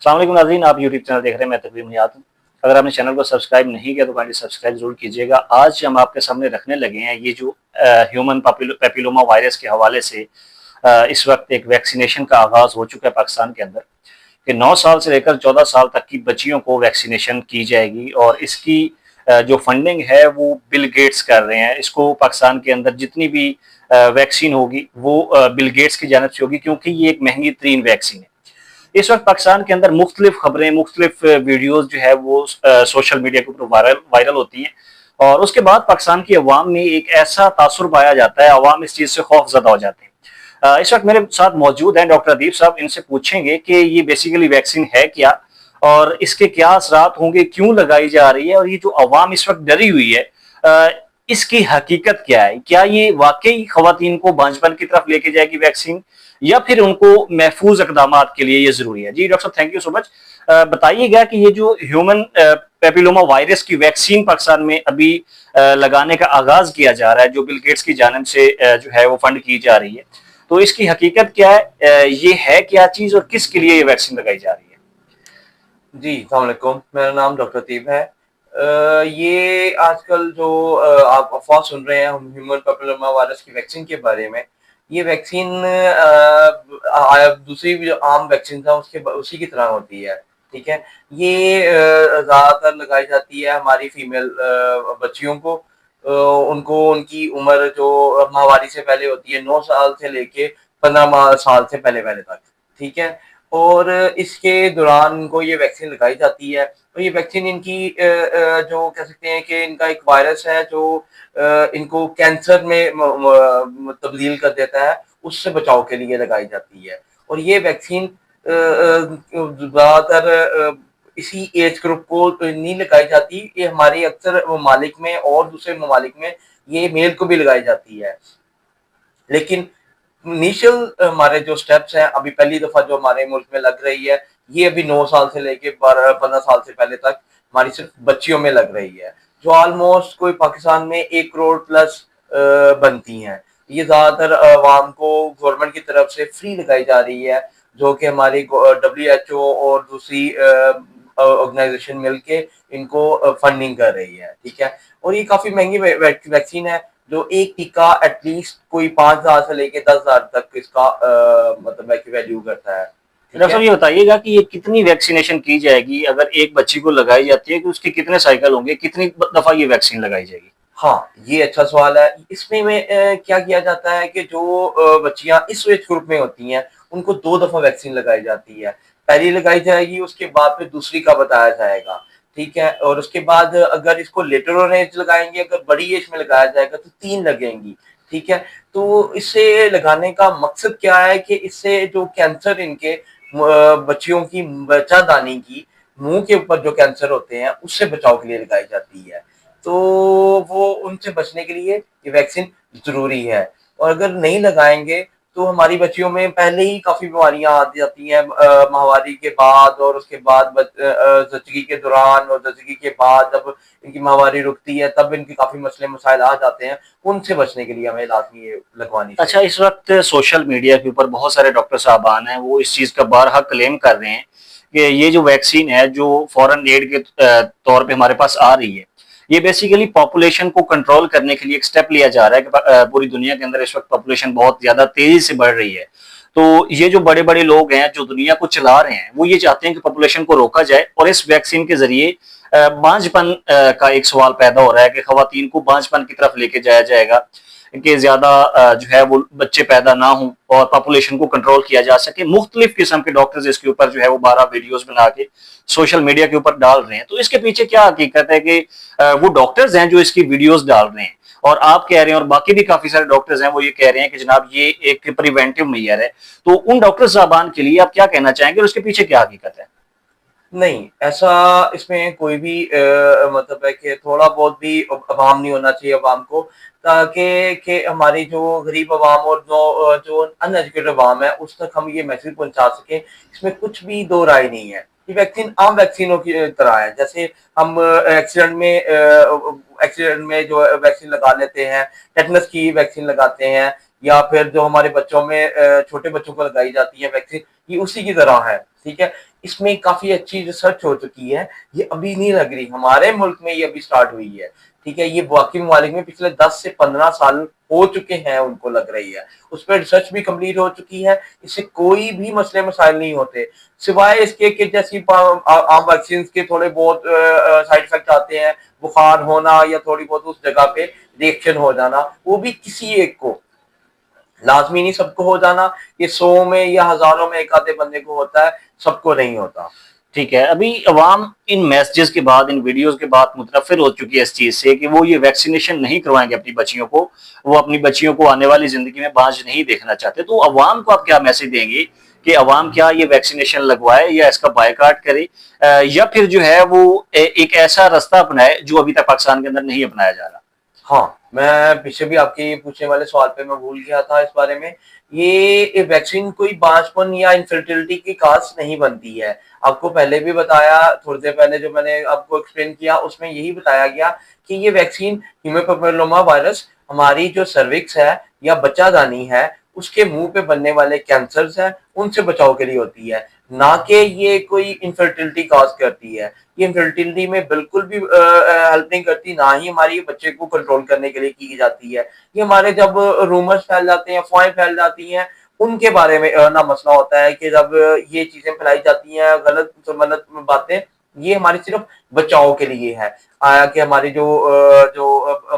अस्सलाम वालेकुम नाज़रीन, आप यूट्यूब चैनल देख रहे हैं। मैं तकरीर नियात हूँ। अगर आपने चैनल को सब्सक्राइब नहीं किया तो काइंडली सब्सक्राइब जरूर कीजिएगा। आज हम आपके सामने रखने लगे हैं ये जो ह्यूमन पेपिलोमा वायरस के हवाले से इस वक्त एक वैक्सीनेशन का आगाज़ हो चुका है पाकिस्तान के अंदर, कि 9 साल से लेकर 14 साल तक की बच्चियों को वैक्सीनेशन की जाएगी और इसकी जो फंडिंग है वो बिल गेट्स कर रहे हैं। इसको पाकिस्तान के अंदर जितनी भी वैक्सीन होगी वो बिल गेट्स की जानिब से होगी, क्योंकि ये एक महंगी तरीन वैक्सीन है। इस वक्त पाकिस्तान के अंदर मुख्तलिफ खबरें, मुख्तलिफ वीडियोज़ जो है वो सोशल मीडिया के ऊपर वायरल होती हैं और उसके बाद पाकिस्तान की अवाम में एक ऐसा तासुर पाया जाता है, अवाम इस चीज़ से खौफजदा हो जाते हैं। इस वक्त मेरे साथ मौजूद हैं डॉक्टर अदीब साहब। इनसे पूछेंगे कि ये बेसिकली वैक्सीन है क्या और इसके क्या असरात होंगे, क्यों लगाई जा रही है और ये जो अवाम इस वक्त डरी हुई है इसकी हकीकत क्या है? क्या ये वाकई खवातीन को बांझपन की तरफ लेके जाएगी वैक्सीन, या फिर उनको महफूज इकदाम के लिए ये जरूरी है? जी डॉक्टर साहब, थैंक यू सो मच। बताइएगा कि ये जो ह्यूमन पेपिलोमा वायरस की वैक्सीन पाकिस्तान में अभी लगाने का आगाज किया जा रहा है, जो बिल गेट्स की जानिब से जो है वो फंड की जा रही है, तो इसकी हकीकत क्या है? ये है क्या चीज और किसके लिए ये वैक्सीन लगाई जा रही है? जी, अस्सलाम वालेकुम। मेरा नाम डॉक्टर अतीब है। ये आजकल जो आप अफ़वाह सुन रहे हैं ह्यूमन पैपिलोमा वायरस की वैक्सीन के बारे में, ये वैक्सीन दूसरी भी जो आम वैक्सीन था उसके उसी की तरह होती है, ठीक है? ये ज़्यादातर लगाई जाती है हमारी फीमेल बच्चियों को। उनको उनकी उम्र जो माहवारी से पहले होती है 9 साल से लेके 15 साल से पहले-पहले तक, ठीक है? और इसके दौरान इनको ये वैक्सीन लगाई जाती है। तो ये वैक्सीन इनकी जो कह सकते हैं कि इनका एक वायरस है जो इनको कैंसर में तब्दील कर देता है, उससे बचाव के लिए लगाई जाती है। और ये वैक्सीन ज़्यादातर इसी एज ग्रुप को नहीं लगाई जाती, ये हमारे अक्सर ममालिक में और दूसरे ममालिक में ये मेल को भी लगाई जाती है। लेकिन इनिशियल हमारे जो स्टेप्स हैं, अभी पहली दफ़ा जो हमारे मुल्क में लग रही है, ये अभी 9 साल से लेके 12-15 साल से पहले तक हमारी सिर्फ बच्चियों में लग रही है, जो ऑलमोस्ट कोई पाकिस्तान में 1 करोड़ प्लस बनती हैं। ये ज़्यादातर अवाम को गवर्नमेंट की तरफ से फ्री लगाई जा रही है, जो कि हमारी WHO और दूसरी ऑर्गेनाइजेशन मिलके इनको फंडिंग कर रही है, ठीक है? और ये काफ़ी महँगी वैक्सीन है, जो एक टीका एटलीस्ट कोई 5,000 से लेके 10,000 तक इसका मतलब है कि वैल्यू करता है, ठीक डॉक्टर है? साहब, ये बताइएगा कि ये कितनी वैक्सीनेशन की जाएगी? अगर एक बच्ची को लगाई जाती है कि उसके कितने साइकिल होंगे, कितनी दफा ये वैक्सीन लगाई जाएगी? हाँ, ये अच्छा सवाल है। इसमें क्या किया जाता है कि जो बच्चियाँ इस एज ग्रुप में होती हैं, उनको 2 दफ़ा वैक्सीन लगाई जाती है। पहली लगाई जाएगी, उसके बाद फिर दूसरी का बताया जाएगा, ठीक है? और उसके बाद अगर इसको लेटर ऑन एज लगाएँगे, अगर बड़ी एज में लगाया जाएगा तो 3 लगेंगी, ठीक है? तो इससे लगाने का मकसद क्या है कि इससे जो कैंसर इनके बच्चियों की बच्चादानी की मुँह के ऊपर जो कैंसर होते हैं, उससे बचाव के लिए लगाई जाती है। तो वो उनसे बचने के लिए ये वैक्सीन ज़रूरी है, और अगर नहीं लगाएँगे तो हमारी बच्चियों में पहले ही काफ़ी बीमारियाँ आ जाती हैं माहवारी के बाद, और उसके बाद ज़चगी के दौरान और ज़चगी के बाद जब इनकी माहवारी रुकती है तब इनके काफ़ी मसले मसाइल आ जाते हैं। उनसे बचने के लिए हमें लाज़मी ये लगवानी अच्छा, चाहिए। इस वक्त सोशल मीडिया के ऊपर बहुत सारे डॉक्टर साहबान हैं, वो इस चीज़ का बारहा क्लेम कर रहे हैं कि ये जो वैक्सीन है जो फॉरेन एड के तौर पे हमारे पास आ रही है, ये बेसिकली पॉपुलेशन को कंट्रोल करने के लिए एक स्टेप लिया जा रहा है कि पूरी दुनिया के अंदर इस वक्त पॉपुलेशन बहुत ज़्यादा तेज़ी से बढ़ रही है। तो ये जो बड़े-बड़े लोग हैं, जो दुनिया को चला रहे हैं, वो ये चाहते हैं कि पॉपुलेशन को रोका जाए और इस वैक्सीन के ज़रिए बांझपन का एक सवाल पैदा हो रहा है कि खवातीन को बांझपन की तरफ लेके जाया जाएगा, कि ज़्यादा जो है वो बच्चे पैदा ना हों और पॉपुलेशन को कंट्रोल किया जा सके। मुख्तलिफ किस्म के डॉक्टर्स इसके ऊपर जो है वो 12 वीडियोज़ बना के सोशल मीडिया के ऊपर डाल रहे हैं। तो इसके पीछे क्या हकीकत है कि वो डॉक्टर्स हैं जो इसकी वीडियोज़ डाल रहे हैं और आप कह रहे हैं और बाकी भी काफ़ी सारे डॉक्टर्स हैं वो ये कह रहे हैं कि जनाब ये एक प्रिवेंटिव मेजर है। तो उन डॉक्टर साहबान के लिए आप क्या कहना चाहेंगे और उसके पीछे क्या हकीकत है? नहीं, ऐसा इसमें कोई भी मतलब है कि थोड़ा बहुत भी अवाम नहीं होना चाहिए अवाम को, ताकि कि हमारी जो गरीब अवाम और जो अनएजुकेटेड अवाम है, उस तक हम ये मैसेज पहुँचा सकें। इसमें कुछ भी दो राय नहीं है। ये वैक्सीन आम वैक्सीनों की तरह है। जैसे हम एक्सीडेंट में जो वैक्सीन लगा लेते हैं, टेटनस की वैक्सीन लगाते हैं, या फिर जो हमारे बच्चों में छोटे बच्चों को लगाई जाती है वैक्सीन, ये उसी की तरह है, ठीक है। इसमें काफी अच्छी रिसर्च हो चुकी है, ये अभी नहीं लग रही, हमारे मुल्क में ये अभी स्टार्ट हुई है, ठीक है। ये बाकी ममालिक में पिछले 10 से 15 साल हो चुके हैं, उनको लग रही है, उस पर रिसर्च भी कंप्लीट हो चुकी है, इससे कोई भी मसले मसाइल नहीं होते, सिवाय इसके कि जैसी आम वैक्सीन के थोड़े बहुत साइड इफेक्ट आते हैं, बुखार होना या थोड़ी बहुत उस जगह पे रिएक्शन हो जाना, वो भी किसी एक को, लाजमी नहीं सबको हो जाना, ये 100 में या हजारों में एक आधे बंदे को होता है, सबको नहीं होता। ठीक है, अभी अवाम इन मैसेजेस के बाद, इन वीडियोस के बाद मुतनफिर हो चुकी है इस चीज से कि वो ये वैक्सीनेशन नहीं करवाएंगे अपनी बच्चियों को, वो अपनी बच्चियों को आने वाली जिंदगी में बांझ नहीं देखना चाहते। तो अवाम को आप क्या मैसेज देंगे कि अवाम क्या ये वैक्सीनेशन लगवाए या इसका बायकाट करे, या फिर जो है वो एक ऐसा रास्ता अपनाए जो अभी तक पाकिस्तान के अंदर नहीं अपनाया जा रहा? हाँ, मैं पीछे भी आपके पूछने वाले सवाल पे मैं भूल गया था इस बारे में। ये वैक्सीन कोई बांझपन या इनफर्टिलिटी की काज नहीं बनती है। आपको पहले भी बताया, थोड़ी देर पहले जो मैंने आपको एक्सप्लेन किया, उसमें यही बताया गया कि ये वैक्सीन ह्यूमन पैपिलोमा वायरस हमारी जो सर्विक्स है या बच्चादानी है, उसके मुंह पे बनने वाले कैंसर्स हैं, उनसे बचाव के लिए होती है, ना कि ये कोई इनफर्टिलिटी कॉज करती है। ये इनफर्टिलिटी में बिल्कुल भी हेल्प नहीं करती, ना ही हमारी बच्चे को कंट्रोल करने के लिए की जाती है। ये हमारे जब रूमर्स फैल जाते हैं, अफवाहें फैल जाती हैं, उनके बारे में ना मसला होता है कि जब ये चीजें फैलाई जाती हैं, गलत गलत बातें, ये हमारी सिर्फ बचाव के लिए है। आया कि हमारी जो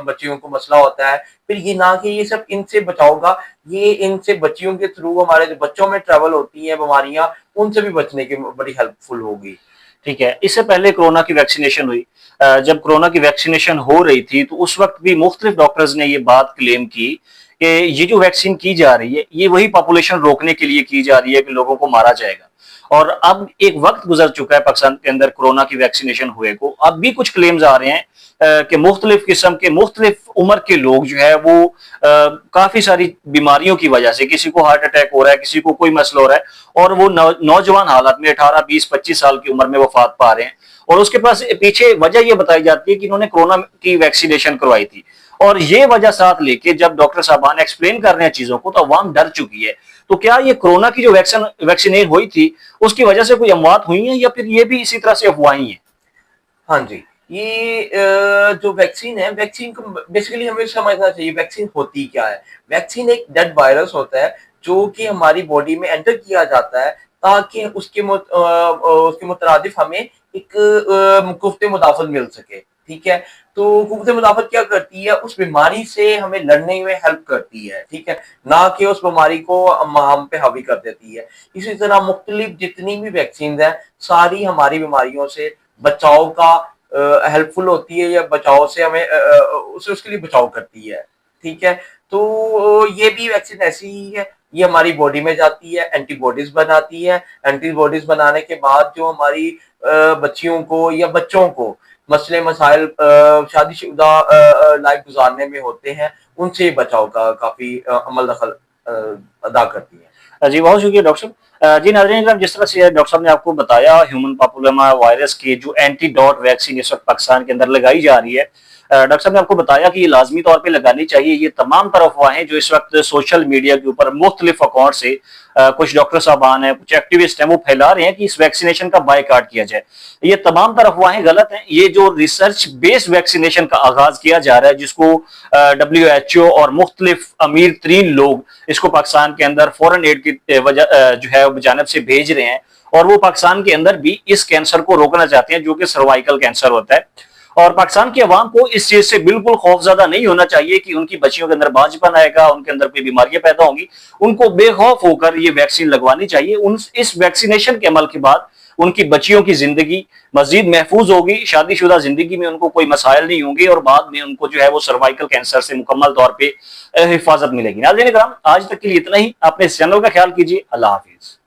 बच्चियों को मसला होता है, फिर ये ना कि ये सब इनसे बचाओगा, ये इनसे बच्चियों के थ्रू हमारे जो बच्चों में ट्रेवल होती हैं बीमारियां, उनसे भी बचने की बड़ी हेल्पफुल होगी। ठीक है, इससे पहले कोरोना की वैक्सीनेशन हुई, जब कोरोना की वैक्सीनेशन हो रही थी तो उस वक्त भी मुख्तलिफ डॉक्टर्स ने ये बात क्लेम की कि ये जो वैक्सीन की जा रही है ये वही पॉपुलेशन रोकने के लिए की जा रही है कि लोगों को मारा जाएगा। और अब एक वक्त गुजर चुका है पाकिस्तान के अंदर कोरोना की वैक्सीनेशन हुए को, अब भी कुछ क्लेम्स आ रहे हैं कि मुख्तलिफ किस्म के मुख्तलिफ उम्र के लोग जो है वो काफी सारी बीमारियों की वजह से, किसी को हार्ट अटैक हो रहा है, किसी को कोई मसला हो रहा है, और वो नौजवान हालत में 18, 20, 25 साल की उम्र में वफात पा रहे हैं। और उसके पास पीछे वजह ये बताई जाती है कि इन्होंने कोरोना की वैक्सीनेशन करवाई थी, और ये वजह साथ लेके जब डॉक्टर साहबान एक्सप्लेन कर रहे हैं चीजों को तो अवाम डर चुकी है। तो क्या ये कोरोना की जो वैक्सीनेट हुई थी उसकी वजह से कोई अमवात हुई है, या फिर ये भी इसी तरह से अफवाही है? हाँ जी, ये जो वैक्सीन है, वैक्सीन को बेसिकली हमें समझना चाहिए वैक्सीन होती क्या है। वैक्सीन एक डेड वायरस होता है जो कि हमारी बॉडी में एंटर किया जाता है ताकि उसके मुतरादिफ हमें एक कुफ्ते मुदाफत मिल सके, ठीक है। तो कुफ्ते मुदाफत क्या करती है, उस बीमारी से हमें लड़ने में हेल्प करती है, ठीक है, ना कि उस बीमारी को हम पे हावी कर देती है। इसी तरह मुख्तलिफ जितनी भी वैक्सीन है, सारी हमारी बीमारियों से बचाव का हेल्पफुल होती है, या बचाव से हमें उसके लिए बचाव करती है, ठीक है। तो ये भी वैक्सीन ऐसी ही है, ये हमारी बॉडी में जाती है, एंटीबॉडीज बनाती है, एंटीबॉडीज बनाने के बाद जो हमारी बच्चियों को या बच्चों को मसले मसाइल शादीशुदा लाइफ गुजारने में होते हैं, उनसे बचाव का काफी अमल दखल अदा करती है। जी बहुत शुक्रिया डॉक्टर साहब। जी नाज़रीन, जिस तरह से डॉक्टर साहब ने आपको बताया ह्यूमन पापुलोमा वायरस की जो एंटीडॉट वैक्सीन इस वक्त पाकिस्तान के अंदर लगाई जा रही है, डॉक्टर साहब ने आपको बताया कि ये लाजमी तौर पे लगानी चाहिए। ये तमाम तरह अफवाहें जो इस वक्त सोशल मीडिया के ऊपर मुख्तलिफ अकाउंट से कुछ डॉक्टर साहबान हैं, कुछ एक्टिविस्ट हैं, वो फैला रहे हैं कि इस वैक्सीनेशन का बायकाट किया जाए, ये तमाम तरह अफवाहें गलत हैं। ये जो रिसर्च बेस्ड वैक्सीनेशन का आगाज किया जा रहा है, जिसको WHO और मुख्तलिफ अमीर तरीन लोग इसको पाकिस्तान के अंदर फॉरेन एड की वजह जो है जानब से भेज रहे हैं, और वो पाकिस्तान के अंदर भी इस कैंसर को रोकना चाहते हैं जो कि सर्वाइकल कैंसर होता है। और पाकिस्तान की आवाम को इस चीज से बिल्कुल खौफजदा नहीं होना चाहिए कि उनकी बच्चियों के अंदर बांझपन आएगा, उनके अंदर कोई बीमारियां पैदा होंगी। उनको बेखौफ होकर ये वैक्सीन लगवानी चाहिए। इस वैक्सीनेशन के अमल के बाद उनकी बच्चियों की जिंदगी मजीद महफूज होगी, शादीशुदा जिंदगी में उनको कोई मसाइल नहीं होंगे, और बाद में उनको जो है वो सर्वाइकल कैंसर से मुकम्मल तौर पर हिफाजत मिलेगी। नाज़रीन किराम, आज तक के लिए इतना ही। अपने इस चैनल का ख्याल कीजिए। अल्लाह हाफिज।